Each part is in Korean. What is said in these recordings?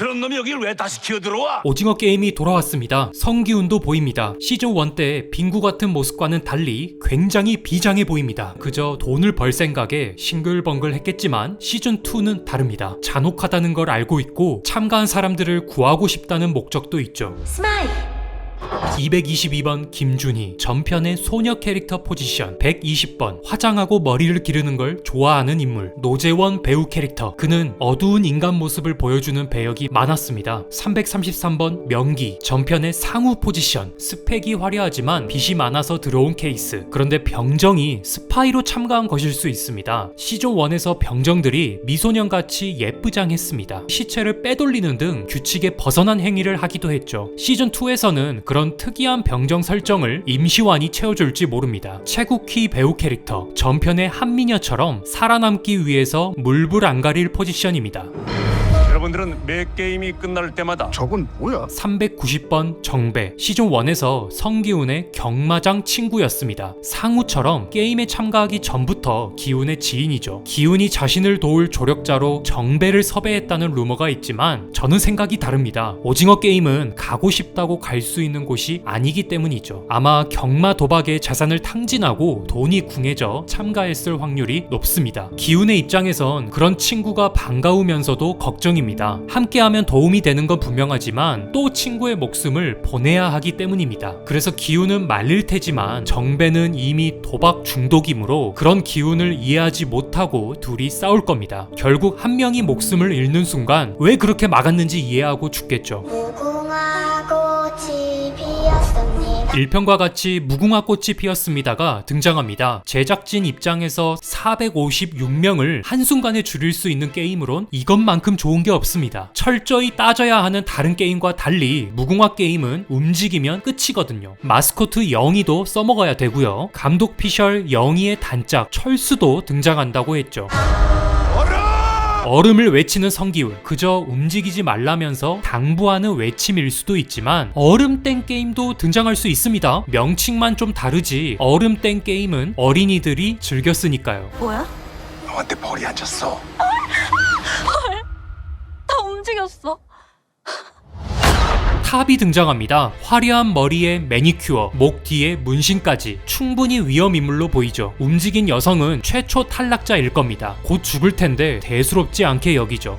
그런 놈이 여길 왜 다시 기어들어와? 오징어 게임이 돌아왔습니다. 성기훈도 보입니다. 시즌1 때 빙구 같은 모습과는 달리 굉장히 비장해 보입니다. 그저 돈을 벌 생각에 싱글벙글 했겠지만 시즌2는 다릅니다. 잔혹하다는 걸 알고 있고 참가한 사람들을 구하고 싶다는 목적도 있죠. 스마일. 222번 김준희, 전편의 소녀 캐릭터 포지션. 120번 화장하고 머리를 기르는 걸 좋아하는 인물, 노재원 배우 캐릭터. 그는 어두운 인간 모습을 보여주는 배역이 많았습니다. 333번 명기, 전편의 상우 포지션. 스펙이 화려하지만 빚이 많아서 들어온 케이스. 그런데 병정이 스파이로 참가한 것일 수 있습니다. 시즌1에서 병정들이 미소년같이 예쁘장했습니다. 시체를 빼돌리는 등 규칙에 벗어난 행위를 하기도 했죠. 시즌2에서는 그런 특이한 병정 설정을 임시완이 채워줄지 모릅니다. 최국희 배우 캐릭터, 전편의 한미녀처럼 살아남기 위해서 물불 안 가릴 포지션입니다. 여러분들은 매 게임이 끝날 때마다 저건 뭐야? 390번 정배, 시즌1에서 성기훈의 경마장 친구였습니다. 상우처럼 게임에 참가하기 전부터 기훈의 지인이죠. 기훈이 자신을 도울 조력자로 정배를 섭외했다는 루머가 있지만 저는 생각이 다릅니다. 오징어 게임은 가고 싶다고 갈 수 있는 곳이 아니기 때문이죠. 아마 경마 도박에 자산을 탕진하고 돈이 궁해져 참가했을 확률이 높습니다. 기훈의 입장에선 그런 친구가 반가우면서도 걱정입니다. 함께하면 도움이 되는 건 분명하지만 또 친구의 목숨을 보내야 하기 때문입니다. 그래서 기훈은 말릴 테지만 정배는 이미 도박 중독이므로 그런 기훈을 이해하지 못하고 둘이 싸울 겁니다. 결국 한 명이 목숨을 잃는 순간 왜 그렇게 막았는지 이해하고 죽겠죠. 무궁화 꽃이 피었습니다. 1편과 같이 무궁화 꽃이 피었습니다가 등장합니다. 제작진 입장에서 456명을 한순간에 줄일 수 있는 게임으론 이것만큼 좋은 게 없습니다. 철저히 따져야 하는 다른 게임과 달리 무궁화 게임은 움직이면 끝이거든요. 마스코트 영희도 써먹어야 되고요. 감독 피셜 영희의 단짝 철수도 등장한다고 했죠. 얼음을 외치는 성기훈, 그저 움직이지 말라면서 당부하는 외침일 수도 있지만 얼음 땡 게임도 등장할 수 있습니다. 명칭만 좀 다르지 얼음 땡 게임은 어린이들이 즐겼으니까요. 뭐야? 너한테 벌이 앉았어. 다 움직였어. 탑이 등장합니다. 화려한 머리에 매니큐어, 목 뒤에 문신까지 충분히 위험인물로 보이죠. 움직인 여성은 최초 탈락자일 겁니다. 곧 죽을 텐데 대수롭지 않게 여기죠.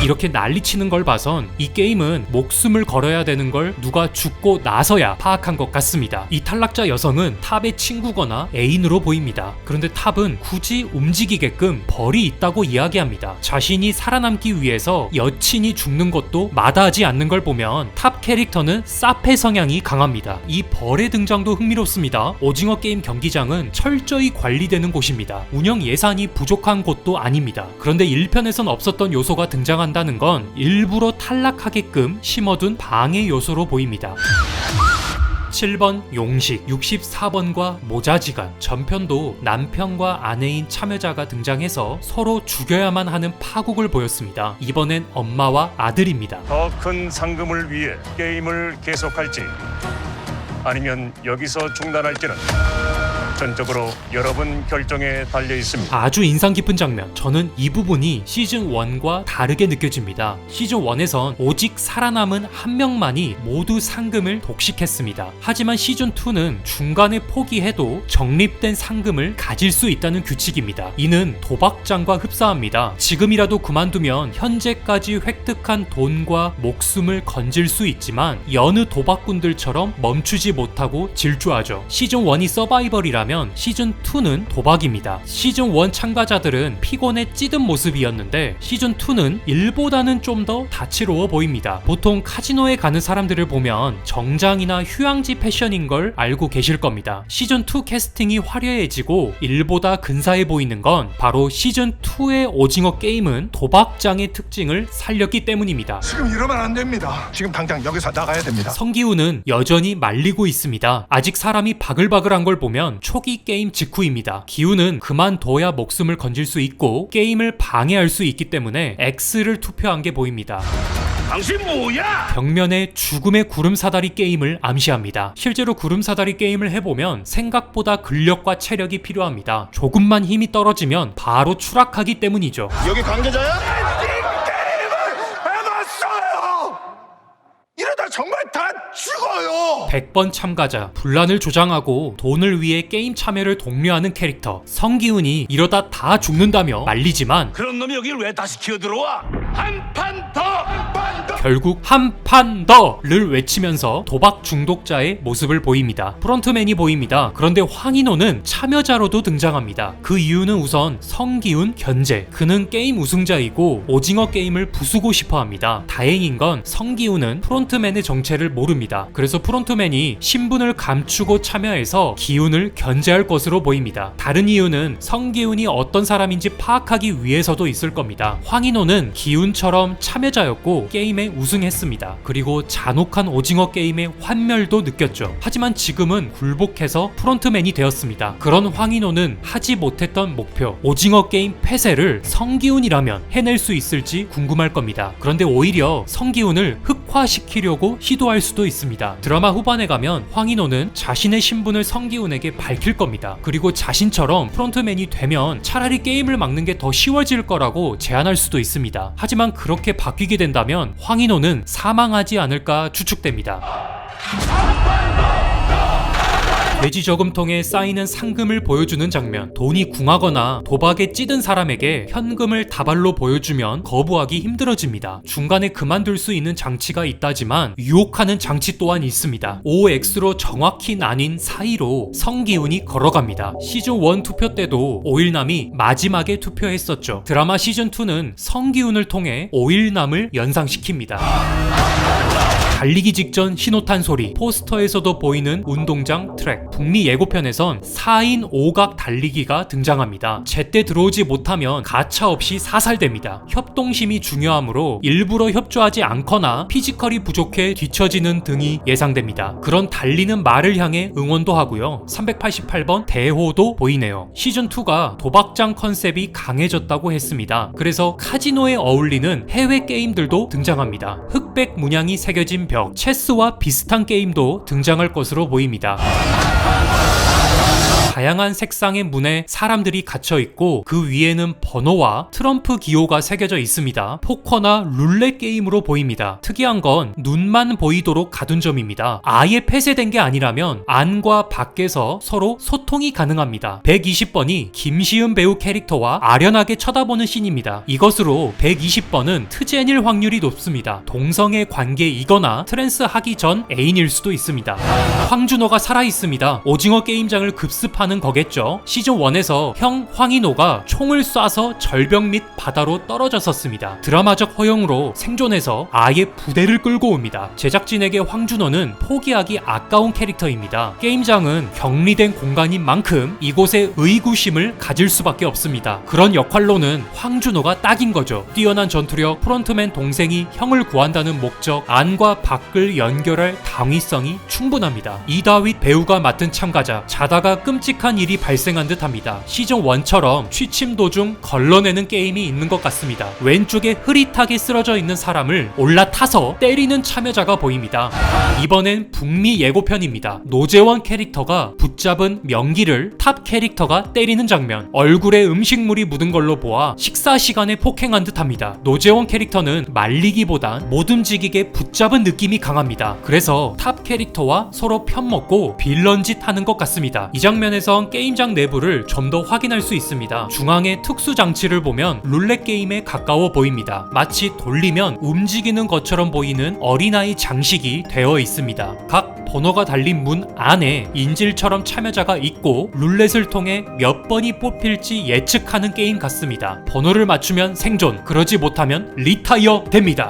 이렇게 난리치는 걸 봐선 이 게임은 목숨을 걸어야 되는 걸 누가 죽고 나서야 파악한 것 같습니다. 이 탈락자 여성은 탑의 친구거나 애인으로 보입니다. 그런데 탑은 굳이 움직이게끔 벌이 있다고 이야기합니다. 자신이 살아남기 위해서 여친이 죽는 것도 마다하지 않는 걸 보면 탑 캐릭터는 사페 성향이 강합니다. 이 벌의 등장도 흥미롭습니다. 오징어 게임 경기장은 철저히 관리되는 곳입니다. 운영 예산이 부족한 곳도 아닙니다. 그런데 1편에선 없었던 요소가 등장한 다는 건 일부러 탈락하게끔 심어둔 방해 요소로 보입니다. 7번 용식, 64번과 모자지간. 전편도 남편과 아내인 참여자가 등장해서 서로 죽여야만 하는 파국을 보였습니다. 이번엔 엄마와 아들입니다. 더 큰 상금을 위해 게임을 계속할지 아니면 여기서 중단할지는 전적으로 여러분 결정에 달려 있습니다. 아주 인상 깊은 장면. 저는 이 부분이 시즌1과 다르게 느껴집니다. 시즌1에선 오직 살아남은 한 명만이 모두 상금을 독식했습니다. 하지만 시즌2는 중간에 포기해도 적립된 상금을 가질 수 있다는 규칙입니다. 이는 도박장과 흡사합니다. 지금이라도 그만두면 현재까지 획득한 돈과 목숨을 건질 수 있지만 여느 도박꾼들처럼 멈추지 못하고 질주하죠. 시즌1이 서바이벌이라면 시즌2는 도박입니다. 시즌1 참가자들은 피곤에 찌든 모습이었는데 시즌2는 일보다는 좀 더 다채로워 보입니다. 보통 카지노에 가는 사람들을 보면 정장이나 휴양지 패션인 걸 알고 계실 겁니다. 시즌2 캐스팅이 화려해지고 일보다 근사해 보이는 건 바로 시즌2의 오징어 게임은 도박장의 특징을 살렸기 때문입니다. 지금 이러면 안 됩니다. 지금 당장 여기서 나가야 됩니다. 성기훈은 여전히 말리고 있습니다. 아직 사람이 바글바글한 걸 보면 초기 게임 직후입니다. 기훈은 그만둬야 목숨을 건질 수 있고 게임을 방해할 수 있기 때문에 X를 투표한 게 보입니다. 당신 뭐야? 벽면에 죽음의 구름사다리 게임을 암시합니다. 실제로 구름사다리 게임을 해보면 생각보다 근력과 체력이 필요합니다. 조금만 힘이 떨어지면 바로 추락하기 때문이죠. 여기 관계자야? 해봤어요. 이러다 정말 다 죽어요. 100번 참가자, 분란을 조장하고 돈을 위해 게임 참여를 독려하는 캐릭터 성기훈이 이러다 다 죽는다며 말리지만 그런 놈이 여길 왜 다시 기어들어와? 한 판 더! 한 판 더! 결국 한 판 더를 외치면서 도박 중독자의 모습을 보입니다. 프론트맨이 보입니다. 그런데 황인호는 참여자로도 등장합니다. 그 이유는 우선 성기훈 견제. 그는 게임 우승자이고 오징어 게임을 부수고 싶어 합니다. 다행인 건 성기훈은 프론트맨의 정체를 모릅니다. 그래서 프론트맨이 신분을 감추고 참여해서 기훈을 견제할 것으로 보입니다. 다른 이유는 성기훈이 어떤 사람인지 파악하기 위해서도 있을 겁니다. 황인호는 기훈처럼 참여자였고 게임에 우승했습니다. 그리고 잔혹한 오징어 게임의 환멸도 느꼈죠. 하지만 지금은 굴복해서 프론트맨이 되었습니다. 그런 황인호는 하지 못했던 목표, 오징어 게임 폐쇄를 성기훈이라면 해낼 수 있을지 궁금할 겁니다. 그런데 오히려 성기훈을 흑화시키려고 시도할 수도 있습니다. 드라마 후반에 가면 황인호는 자신의 신분을 성기훈에게 밝힐 겁니다. 그리고 자신처럼 프론트맨이 되면 차라리 게임을 막는 게 더 쉬워질 거라고 제안할 수도 있습니다. 하지만 그렇게 바뀌게 된다면 황인호는 사망하지 않을까 추측됩니다. 돼지 저금통에 쌓이는 상금을 보여주는 장면. 돈이 궁하거나 도박에 찌든 사람에게 현금을 다발로 보여주면 거부하기 힘들어집니다. 중간에 그만둘 수 있는 장치가 있다지만 유혹하는 장치 또한 있습니다. OX로 정확히 나뉜 사이로 성기훈이 걸어갑니다. 시즌1 투표 때도 오일남이 마지막에 투표했었죠. 드라마 시즌2는 성기훈을 통해 오일남을 연상시킵니다. 달리기 직전 신호탄 소리, 포스터에서도 보이는 운동장 트랙, 북미 예고편에선 4인 5각 달리기가 등장합니다. 제때 들어오지 못하면 가차 없이 사살됩니다. 협동심이 중요하므로 일부러 협조하지 않거나 피지컬이 부족해 뒤처지는 등이 예상됩니다. 그런 달리는 말을 향해 응원도 하고요. 388번 대호도 보이네요. 시즌2가 도박장 컨셉이 강해졌다고 했습니다. 그래서 카지노에 어울리는 해외 게임들도 등장합니다. 흑백 문양이 새겨진 벽, 체스와 비슷한 게임도 등장할 것으로 보입니다. 다양한 색상의 문에 사람들이 갇혀있고 그 위에는 번호와 트럼프 기호가 새겨져 있습니다. 포커나 룰렛 게임으로 보입니다. 특이한 건 눈만 보이도록 가둔 점입니다. 아예 폐쇄된 게 아니라면 안과 밖에서 서로 소통이 가능합니다. 120번이 김시은 배우 캐릭터와 아련하게 쳐다보는 씬입니다. 이것으로 120번은 트젠일 확률이 높습니다. 동성애 관계이거나 트랜스 하기 전 애인일 수도 있습니다. 황준호가 살아있습니다. 오징어 게임장을 급습하는 거겠죠. 시즌1에서 형 황인호가 총을 쏴서 절벽 및 바다로 떨어졌었습니다. 드라마적 허용으로 생존해서 아예 부대를 끌고 옵니다. 제작진에게 황준호는 포기하기 아까운 캐릭터입니다. 게임장은 격리된 공간인 만큼 이곳에 의구심을 가질 수밖에 없습니다. 그런 역할로는 황준호가 딱인 거죠. 뛰어난 전투력, 프론트맨 동생이 형을 구한다는 목적, 안과 밖을 연결할 당위성이 충분합니다. 이다윗 배우가 맡은 참가자, 자다가 끔찍한 일이 발생한 듯 합니다. 시즌1처럼 취침 도중 걸러내는 게임이 있는 것 같습니다. 왼쪽에 흐릿하게 쓰러져 있는 사람을 올라타서 때리는 참여자가 보입니다. 이번엔 북미 예고편입니다. 노재원 캐릭터가 붙잡은 명기를 탑 캐릭터가 때리는 장면. 얼굴에 음식물이 묻은 걸로 보아 식사 시간에 폭행한 듯 합니다. 노재원 캐릭터는 말리기보단 못 움직이게 붙잡은 느낌이 강합니다. 그래서 탑 캐릭터와 서로 편먹고 빌런짓 하는 것 같습니다. 이 장면에선 게임장 내부를 좀 더 확인할 수 있습니다. 중앙의 특수 장치를 보면 룰렛 게임에 가까워 보입니다. 마치 돌리면 움직이는 것처럼 보이는 어린아이 장식이 되어 있습니다. 각 번호가 달린 문 안에 인질처럼 참여자가 있고 룰렛을 통해 몇 번이 뽑힐지 예측하는 게임 같습니다. 번호를 맞추면 생존, 그러지 못하면 리타이어 됩니다.